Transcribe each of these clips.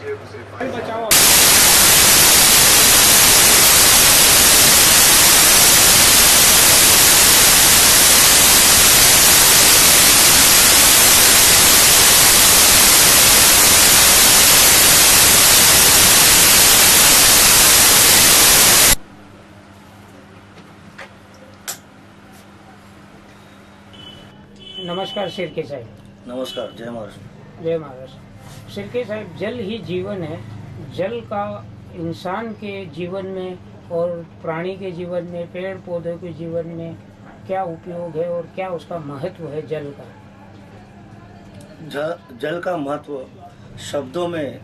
बचाओ। नमस्कार शिर्के साहब। नमस्कार, जय महाराष्ट्र। जय महाराष्ट्र। शिर्के साहब, जल ही जीवन है। जल का इंसान के जीवन में और प्राणी के जीवन में, पेड़ पौधों के जीवन में क्या उपयोग है और क्या उसका महत्व है जल का? जल का महत्व शब्दों में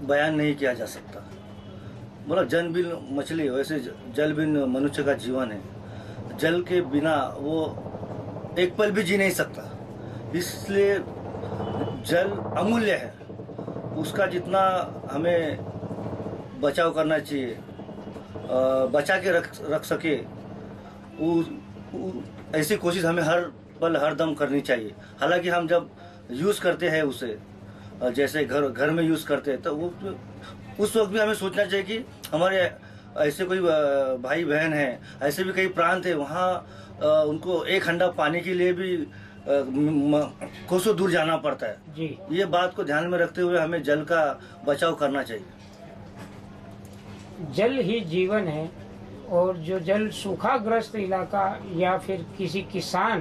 बयान नहीं किया जा सकता। बोला जल बिन मछली, वैसे जल बिन मनुष्य का जीवन है। जल के बिना वो एक पल भी जी नहीं सकता, इसलिए जल अमूल्य है। उसका जितना हमें बचाव करना चाहिए, बचा के रख सके, ऐसी कोशिश हमें हर पल हर दम करनी चाहिए। हालांकि हम जब यूज़ करते हैं उसे, जैसे घर में यूज़ करते हैं, तो वो उस वक्त भी हमें सोचना चाहिए कि हमारे ऐसे कोई भाई बहन हैं, ऐसे भी कई प्रांत है, वहाँ उनको एक हंडा पानी के लिए भी कोसों दूर जाना पड़ता है जी। ये बात को ध्यान में रखते हुए हमें जल का बचाव करना चाहिए। जल ही जीवन है, और जो जल सूखाग्रस्त इलाका या फिर किसी किसान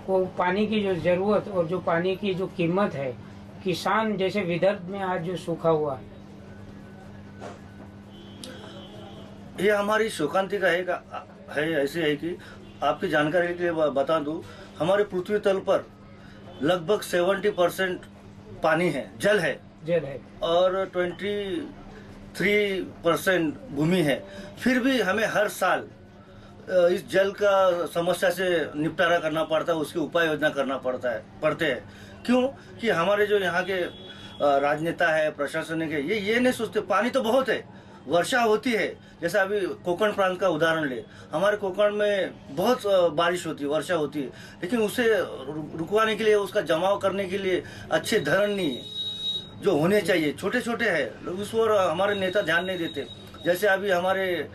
को पानी की जो जरूरत और जो पानी की जो कीमत है, किसान जैसे विदर्भ में आज जो सूखा हुआ है, ये हमारी शोकांतिका है। ऐसे है कि आपकी जानकारी के लिए बता दूं, हमारे पृथ्वी तल पर लगभग 70% पानी है, जल है, और 23% भूमि है। फिर भी हमें हर साल इस जल का समस्या से निपटारा करना पड़ता है, उसकी उपाय योजना करना पड़ते हैं। क्यों कि हमारे जो यहाँ के राजनेता है, प्रशासनिक है, ये नहीं सोचते पानी तो बहुत है, वर्षा होती है। जैसे अभी कोकण प्रांत का उदाहरण ले, हमारे कोकण में बहुत बारिश होती है, वर्षा होती है, लेकिन उसे रुकवाने के लिए, उसका जमाव करने के लिए अच्छे धरण नहीं है जो होने चाहिए, छोटे छोटे हैं, उस पर हमारे नेता ध्यान नहीं देते। जैसे अभी हमारे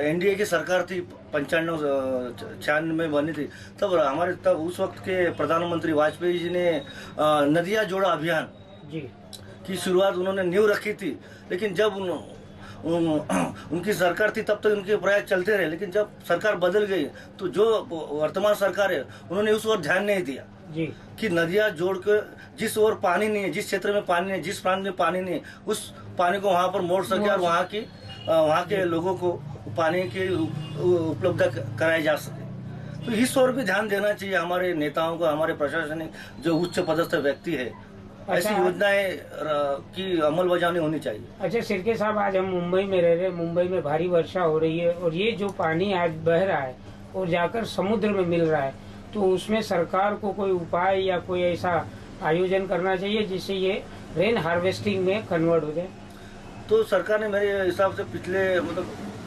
एनडीए की सरकार थी, 95-96 में बनी थी, तब उस वक्त के प्रधानमंत्री वाजपेयी जी ने नदियाँ जोड़ा अभियान जी की शुरुआत उन्होंने नींव रखी थी। लेकिन जब उनकी सरकार थी तब तक उनके प्रयास चलते रहे, लेकिन जब सरकार बदल गई तो जो वर्तमान सरकार है उन्होंने उस ओर ध्यान नहीं दिया जी कि नदियाँ जोड़ के जिस ओर पानी नहीं है, जिस क्षेत्र में पानी नहीं है, जिस प्रांत में पानी नहीं है, उस पानी को वहाँ पर मोड़ सके और वहाँ के लोगों को पानी की उपलब्ध कराई जा सके। तो इस ओर भी ध्यान देना चाहिए हमारे नेताओं को, हमारे प्रशासनिक जो उच्च पदस्थ व्यक्ति है। ऐसी योजनाएं की अमलबजावनी होनी चाहिए। अच्छा शिर्के साहब, आज हम मुंबई में रह रहे हैं, मुंबई में भारी वर्षा हो रही है, और ये जो पानी आज बह रहा है और जाकर समुद्र में मिल रहा है, तो उसमें सरकार को कोई उपाय या कोई ऐसा आयोजन करना चाहिए जिससे ये रेन हार्वेस्टिंग में कन्वर्ट हो जाए। तो सरकार ने मेरे हिसाब से पिछले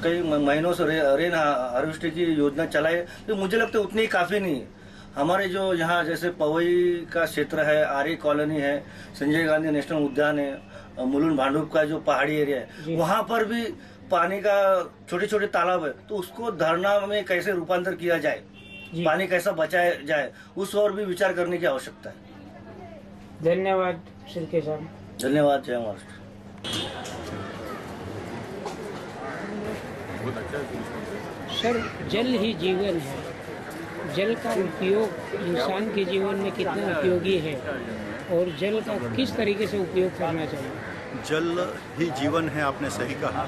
कई महीनों से रेन हार्वेस्टिंग की योजना चलाई है, तो मुझे लगता है उतनी काफ़ी नहीं है। हमारे जो यहाँ जैसे पवई का क्षेत्र है, आर्य कॉलोनी है, संजय गांधी नेशनल उद्यान है, मुलुंड भांडुप का जो पहाड़ी एरिया है, वहाँ पर भी पानी का छोटे छोटे तालाब है, तो उसको धरना में कैसे रूपांतर किया जाए, पानी कैसा बचाया जाए, उस और भी विचार करने की आवश्यकता है। धन्यवाद शिर्के साहब। धन्यवाद। जय महाराष्ट्र। सर, जल ही जीवन है। जल का उपयोग इंसान के जीवन में कितना उपयोगी है और जल का किस तरीके से उपयोग करना चाहिए? जल ही जीवन है, आपने सही कहा।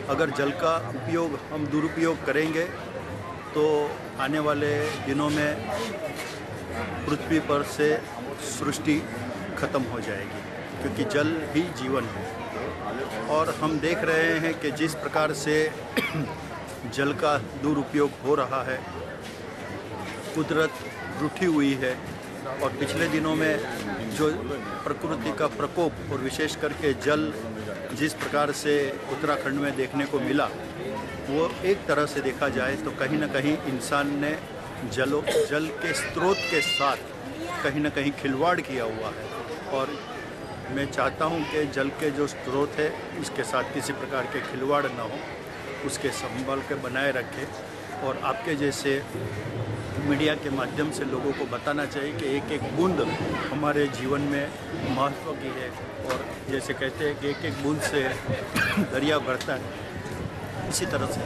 अगर जल का उपयोग हम दुरुपयोग करेंगे तो आने वाले दिनों में पृथ्वी पर से सृष्टि खत्म हो जाएगी, क्योंकि जल ही जीवन है। और हम देख रहे हैं कि जिस प्रकार से जल का दुरुपयोग हो रहा है, कुदरत रूठी हुई है, और पिछले दिनों में जो प्रकृति का प्रकोप और विशेष करके जल जिस प्रकार से उत्तराखंड में देखने को मिला, वो एक तरह से देखा जाए तो कहीं न कहीं इंसान ने जल के स्रोत के साथ कहीं न कहीं खिलवाड़ किया हुआ है। और मैं चाहता हूं कि जल के जो स्रोत है इसके साथ किसी प्रकार के खिलवाड़ न हो, उसके संभाल के बनाए रखें और आपके जैसे मीडिया के माध्यम से लोगों को बताना चाहिए कि एक एक बूंद हमारे जीवन में महत्व की है और जैसे कहते हैं कि एक एक बूंद से दरिया बढ़ता है, इसी तरह से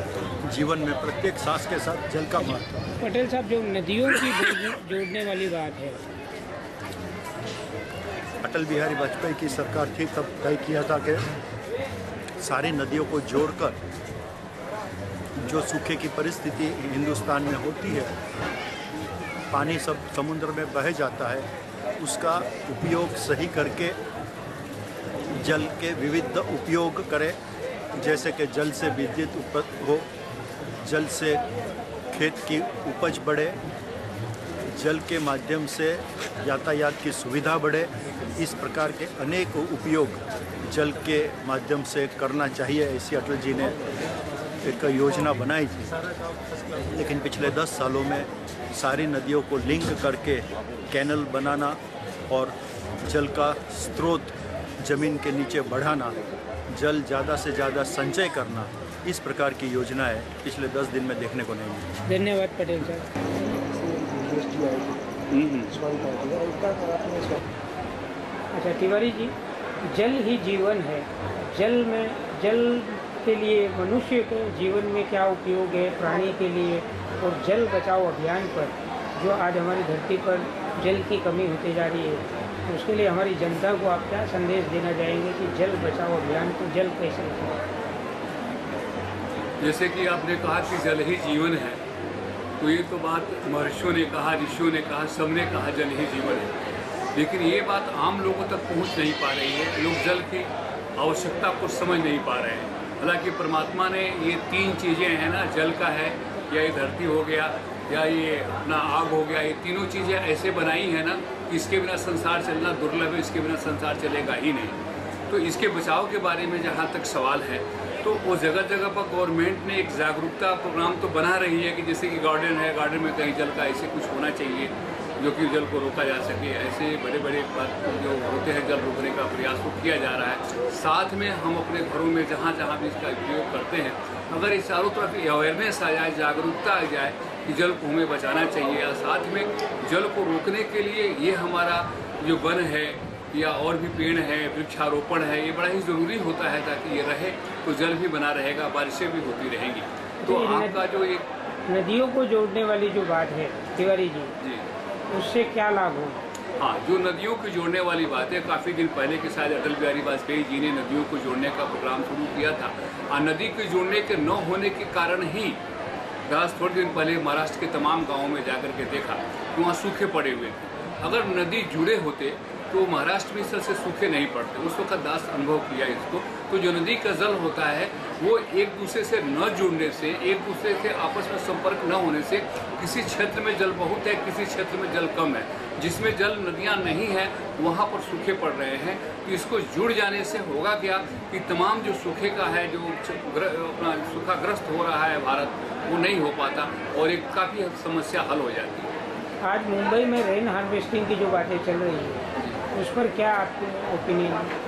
जीवन में प्रत्येक सांस के साथ जल का महत्व है। पटेल साहब, जो नदियों की जोड़ने वाली बात है, अटल बिहारी वाजपेयी की सरकार थी तब तय किया था कि सारी नदियों को जोड़कर जो सूखे की परिस्थिति हिंदुस्तान में होती है, पानी सब समुद्र में बह जाता है, उसका उपयोग सही करके जल के विविध उपयोग करें, जैसे कि जल से विद्युत उत्पन्न हो, जल से खेत की उपज बढ़े, जल के माध्यम से यातायात की सुविधा बढ़े। इस प्रकार के अनेक उपयोग जल के माध्यम से करना चाहिए, ऐसी अटल जी ने एक योजना बनाई थी। लेकिन पिछले 10 सालों में सारी नदियों को लिंक करके कैनल बनाना और जल का स्रोत ज़मीन के नीचे बढ़ाना, जल ज़्यादा से ज़्यादा संचय करना, इस प्रकार की योजनाएं पिछले 10 दिन में देखने को नहीं मिली। धन्यवाद पटेल साहब। अच्छा तिवारी जी, जल ही जीवन है। जल के लिए मनुष्य के जीवन में क्या उपयोग है, प्राणी के लिए, और जल बचाओ अभियान पर जो आज हमारी धरती पर जल की कमी होती जा रही है, तो उसके लिए हमारी जनता को आप क्या संदेश देना चाहेंगे कि जल बचाओ अभियान को जल कैसे बचाओ? जैसे कि आपने कहा कि जल ही जीवन है, तो ये तो बात महर्षियों ने कहा, ऋषियों ने कहा, सबने कहा जल ही जीवन है। लेकिन ये बात आम लोगों तक पहुंच नहीं पा रही है। लोग जल की आवश्यकता को समझ नहीं पा रहे हैं। हालांकि परमात्मा ने ये 3 चीज़ें हैं ना, जल का है, या ये धरती हो गया, या ये अपना आग हो गया, ये तीनों चीज़ें ऐसे बनाई हैं ना कि इसके बिना संसार चलना दुर्लभ है, इसके बिना संसार चलेगा ही नहीं। तो इसके बचाव के बारे में जहाँ तक सवाल है, तो वो जगह जगह पर गवर्नमेंट ने एक जागरूकता प्रोग्राम तो बना रही है कि जैसे कि गार्डन है, गार्डन में कहीं जल का ऐसे कुछ होना चाहिए जो कि जल को रोका जा सके। ऐसे बड़े बड़े जो होते हैं जल रोकने का प्रयास तो किया जा रहा है। साथ में हम अपने घरों में जहाँ जहाँ भी इसका उपयोग करते हैं, अगर इस चारों तरफ अवेयरनेस आ जाए, जागरूकता आ जाए कि जल को हमें बचाना चाहिए, या साथ में जल को रोकने के लिए ये हमारा जो वन है या और भी पेड़ है, वृक्षारोपण है, ये बड़ा ही ज़रूरी होता है, ताकि ये रहे तो जल भी बना रहेगा, बारिशें भी होती रहेंगी। तो आपका जो एक नदियों को जोड़ने वाली जो बात है तिवारी जी, उससे क्या लाभ हो? हाँ, जो नदियों को जोड़ने वाली बात है, काफ़ी दिन पहले के शायद अटल बिहारी वाजपेयी जी ने नदियों को जोड़ने का प्रोग्राम शुरू किया था। और नदी के जोड़ने के न होने के कारण ही थोड़े दिन पहले महाराष्ट्र के तमाम गाँवों में जाकर के देखा कि वहाँ सूखे पड़े हुए थे। अगर नदी जुड़े होते तो महाराष्ट्र में इस तरह से सूखे नहीं पड़ते। उस वक्त दास अनुभव किया इसको। तो जो नदी का जल होता है वो एक दूसरे से न जुड़ने से, एक दूसरे से आपस में संपर्क न होने से, किसी क्षेत्र में जल बहुत है, किसी क्षेत्र में जल कम है, जिसमें जल नदियाँ नहीं हैं वहाँ पर सूखे पड़ रहे हैं। तो इसको जुड़ जाने से होगा क्या कि तमाम जो सूखे का है, जो अपना सूखाग्रस्त हो रहा है भारत, वो नहीं हो पाता और एक काफ़ी समस्या हल हो जाती है। आज मुंबई में रेन हार्वेस्टिंग की जो बातें चल रही है, उस पर क्या आपकी ओपिनियन है?